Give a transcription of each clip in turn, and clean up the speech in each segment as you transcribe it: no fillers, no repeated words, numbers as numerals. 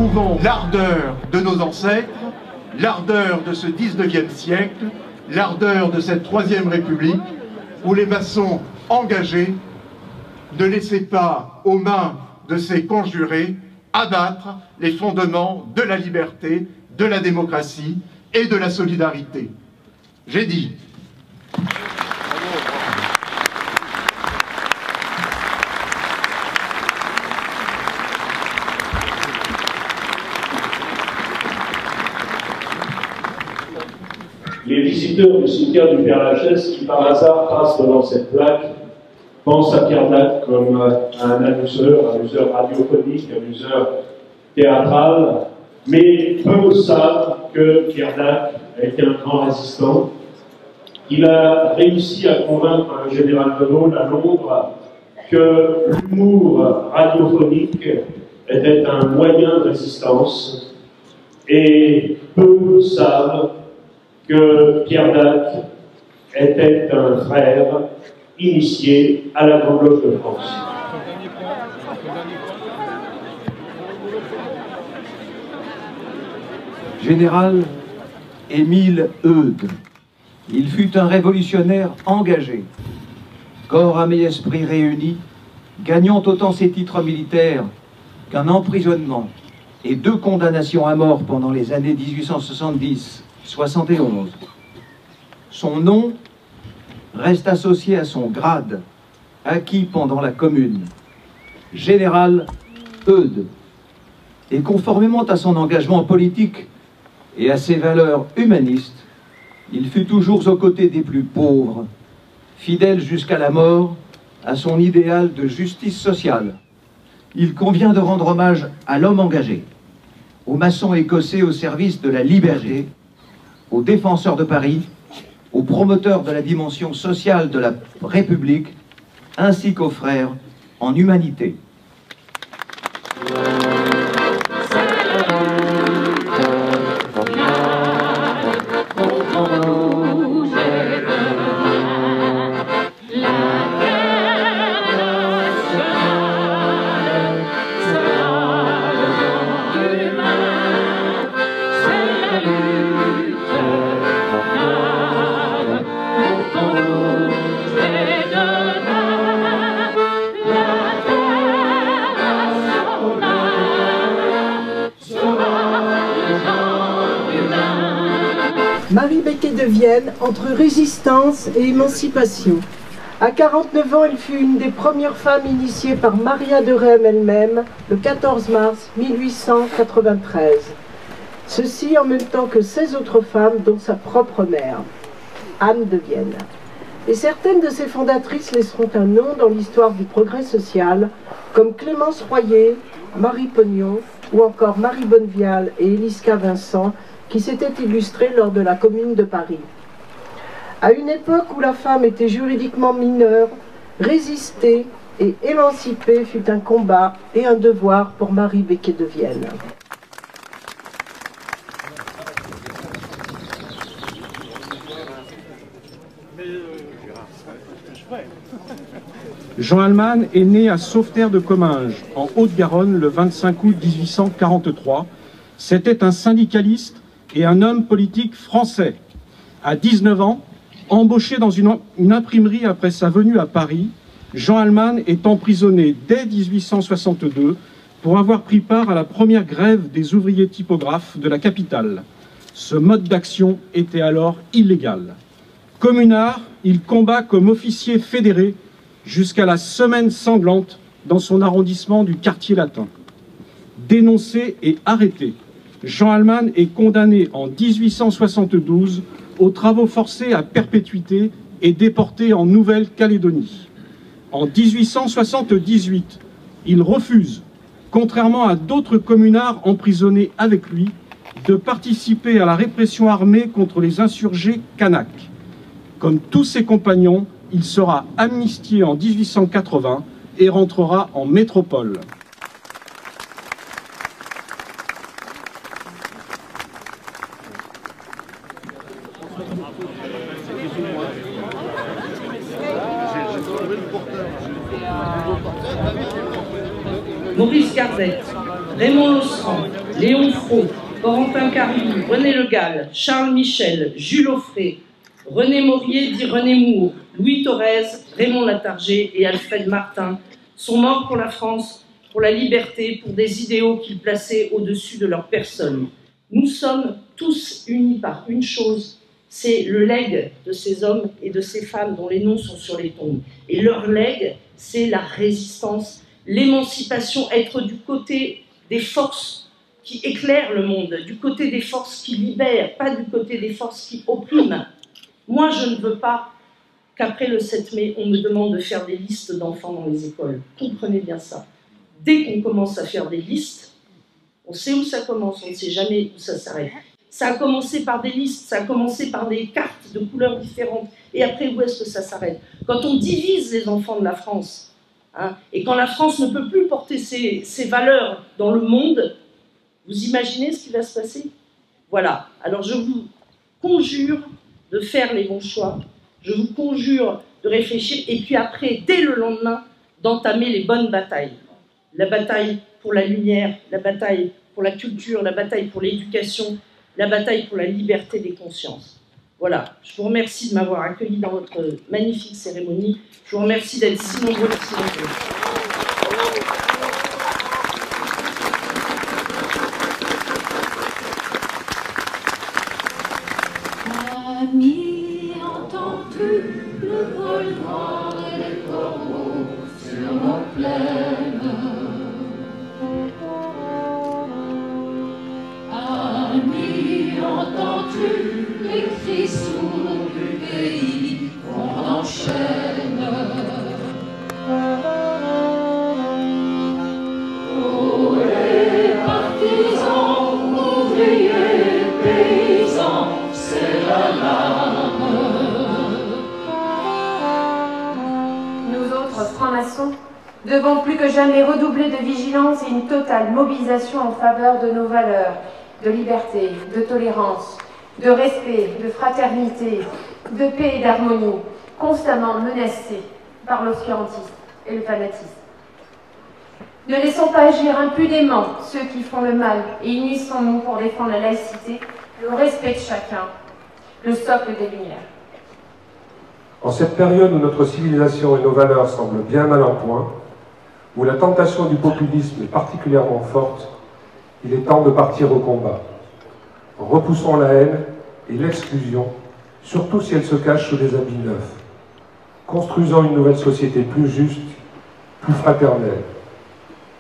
retrouvons l'ardeur de nos ancêtres, l'ardeur de ce 19e siècle, l'ardeur de cette Troisième République, où les maçons engagés ne laissaient pas aux mains de ces conjurés abattre les fondements de la liberté, de la démocratie et de la solidarité. J'ai dit. Les visiteurs du cimetière du Père-Lachaise qui par hasard passent devant cette plaque pensent à Pierre Dac comme à un amuseur radiophonique, amuseur théâtral, mais peu savent que Pierre Dac a été un grand résistant. Il a réussi à convaincre un général de Gaulle à Londres que l'humour radiophonique était un moyen de résistance, et peu savent que Pierre Dac était un frère initié à la Grande Loge de France. Général Émile Eudes. Il fut un révolutionnaire engagé, corps, âme et esprit réunis, gagnant autant ses titres militaires qu'un emprisonnement et 2 condamnations à mort pendant les années 1870-71. Son nom reste associé à son grade, acquis pendant la Commune, général Eudes. Et conformément à son engagement politique et à ses valeurs humanistes, il fut toujours aux côtés des plus pauvres, fidèle jusqu'à la mort à son idéal de justice sociale. Il convient de rendre hommage à l'homme engagé, aux maçons écossais au service de la liberté, aux défenseurs de Paris, aux promoteurs de la dimension sociale de la République, ainsi qu'aux frères en humanité. Marie Becquet de Vienne, entre résistance et émancipation. À 49 ans, elle fut une des premières femmes initiées par Maria de Rheims elle-même, le 14 mars 1893. Ceci en même temps que 16 autres femmes, dont sa propre mère, Anne de Vienne. Et certaines de ses fondatrices laisseront un nom dans l'histoire du progrès social, comme Clémence Royer, Marie Pognon, ou encore Marie Bonnevial et Élisca Vincent, qui s'étaient illustrées lors de la Commune de Paris. À une époque où la femme était juridiquement mineure, résister et émanciper fut un combat et un devoir pour Marie Becquet de Vienne. Jean Alman est né à Sauveterre de Comminges, en Haute-Garonne, le 25 août 1843. C'était un syndicaliste et un homme politique français. À 19 ans, embauché dans une imprimerie après sa venue à Paris, Jean Alman est emprisonné dès 1862 pour avoir pris part à la première grève des ouvriers typographes de la capitale. Ce mode d'action était alors illégal. Communard, il combat comme officier fédéré jusqu'à la Semaine sanglante dans son arrondissement du Quartier Latin. Dénoncé et arrêté, Jean Alman est condamné en 1872 aux travaux forcés à perpétuité et déporté en Nouvelle-Calédonie. En 1878, il refuse, contrairement à d'autres communards emprisonnés avec lui, de participer à la répression armée contre les insurgés kanaks. Comme tous ses compagnons, il sera amnistié en 1880 et rentrera en métropole. Maurice Cardette, Raymond Losserand, Froment, Corentin Caribou, René Le Gall, Charles Michel, Jules Offray, René Maurier dit René Moore, Louis Thorez, Raymond Latarjet et Alfred Martin sont morts pour la France, pour la liberté, pour des idéaux qu'ils plaçaient au-dessus de leur personne. Nous sommes tous unis par une chose, c'est le legs de ces hommes et de ces femmes dont les noms sont sur les tombes. Et leur legs, c'est la résistance, l'émancipation, être du côté des forces qui éclairent le monde, du côté des forces qui libèrent, pas du côté des forces qui oppriment. Moi, je ne veux pas qu'après le 7 mai, on me demande de faire des listes d'enfants dans les écoles. Comprenez bien ça. Dès qu'on commence à faire des listes, on sait où ça commence, on ne sait jamais où ça s'arrête. Ça a commencé par des listes, ça a commencé par des cartes de couleurs différentes. Et après, où est-ce que ça s'arrête? Quand on divise les enfants de la France, hein, et quand la France ne peut plus porter ses valeurs dans le monde, vous imaginez ce qui va se passer? Voilà. Alors je vous conjure de faire les bons choix. Je vous conjure de réfléchir. Et puis après, dès le lendemain, d'entamer les bonnes batailles. La bataille pour la lumière, la bataille pour la culture, la bataille pour l'éducation, la bataille pour la liberté des consciences. Voilà. Je vous remercie de m'avoir accueilli dans votre magnifique cérémonie. Je vous remercie d'être si nombreux et si nombreux. Amis, entends-tu le roulement des corbeaux sur nos plaines? Amis, entends-tu les cris sourds du pays qu'on enchaîne? Oh, les partisans, ouvriers, paysans, c'est l'alarme. Nous autres francs-maçons devons plus que jamais redoubler de vigilance et une totale mobilisation en faveur de nos valeurs de liberté, de tolérance, de respect, de fraternité, de paix et d'harmonie, constamment menacés par l'obscurantisme et le fanatisme. Ne laissons pas agir impunément ceux qui font le mal et unissons-nous pour défendre la laïcité, le respect de chacun, le socle des Lumières. En cette période où notre civilisation et nos valeurs semblent bien mal en point, où la tentation du populisme est particulièrement forte, il est temps de partir au combat. Repoussons la haine et l'exclusion, surtout si elle se cache sous des habits neufs. Construisons une nouvelle société plus juste, plus fraternelle.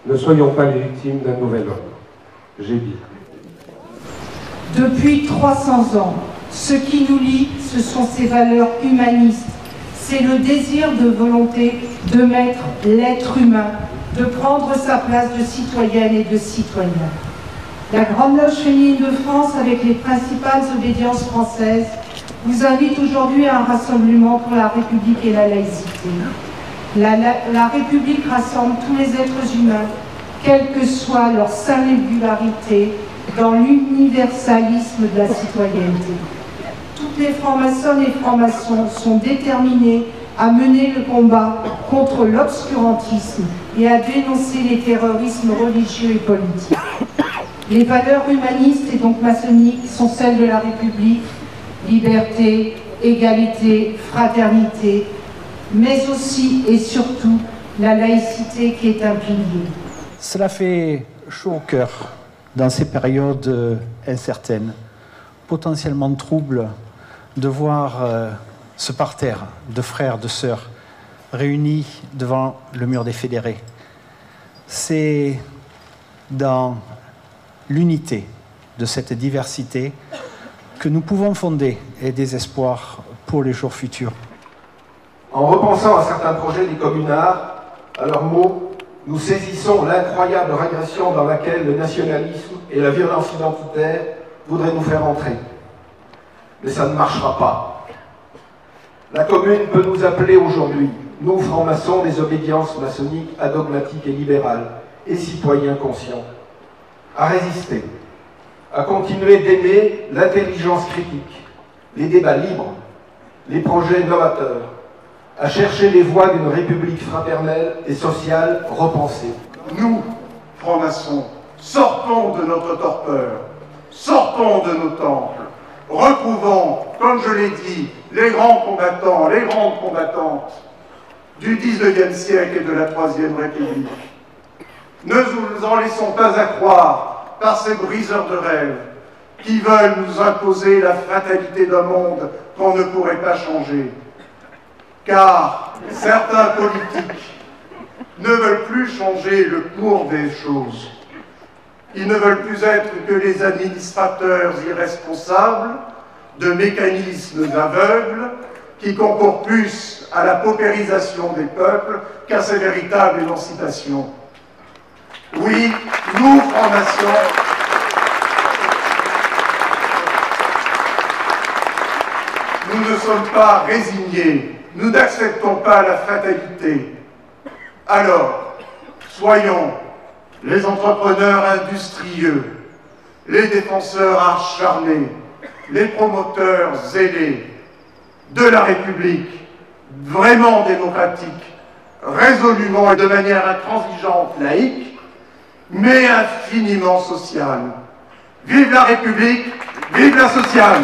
Ne soyons pas les victimes d'un nouvel ordre. J'ai dit. Depuis 300 ans, ce qui nous lie, ce sont ces valeurs humanistes. C'est le désir de volonté de mettre l'être humain, de prendre sa place de citoyenne et de citoyen. La Grande Loge féminine de France, avec les principales obédiences françaises, vous invite aujourd'hui à un rassemblement pour la République et la laïcité. La République rassemble tous les êtres humains, quelle que soit leur singularité, dans l'universalisme de la citoyenneté. Toutes les francs-maçonnes et francs-maçons sont déterminés à mener le combat contre l'obscurantisme et à dénoncer les terrorismes religieux et politiques. Les valeurs humanistes et donc maçonniques sont celles de la République, liberté, égalité, fraternité, mais aussi et surtout la laïcité qui est un pilier. Cela fait chaud au cœur dans ces périodes incertaines, potentiellement troubles, de voir ce parterre de frères, de sœurs réunis devant le mur des fédérés. C'est dans l'unité de cette diversité que nous pouvons fonder des espoirs pour les jours futurs. En repensant à certains projets des communards, à leurs mots, nous saisissons l'incroyable régression dans laquelle le nationalisme et la violence identitaire voudraient nous faire entrer. Mais ça ne marchera pas. La commune peut nous appeler aujourd'hui, nous francs-maçons des obédiences maçonniques adogmatiques et libérales, et citoyens conscients, à résister, à continuer d'aimer l'intelligence critique, les débats libres, les projets novateurs, à chercher les voies d'une république fraternelle et sociale repensée. Nous, francs-maçons, Sortons de notre torpeur, sortons de nos temples, retrouvons, comme je l'ai dit, les grands combattants, les grandes combattantes du XIXe siècle et de la Troisième République. Ne nous en laissons pas à croire par ces briseurs de rêves qui veulent nous imposer la fatalité d'un monde qu'on ne pourrait pas changer. Car certains politiques ne veulent plus changer le cours des choses. Ils ne veulent plus être que les administrateurs irresponsables de mécanismes aveugles qui concourent plus à la paupérisation des peuples qu'à sa véritable émancipation. Oui, nous, francs-maçons, nous ne sommes pas résignés, nous n'acceptons pas la fatalité. Alors, soyons les entrepreneurs industrieux, les défenseurs acharnés, les promoteurs zélés de la République, vraiment démocratique, résolument et de manière intransigeante laïque, mais infiniment sociale. Vive la République, vive la sociale!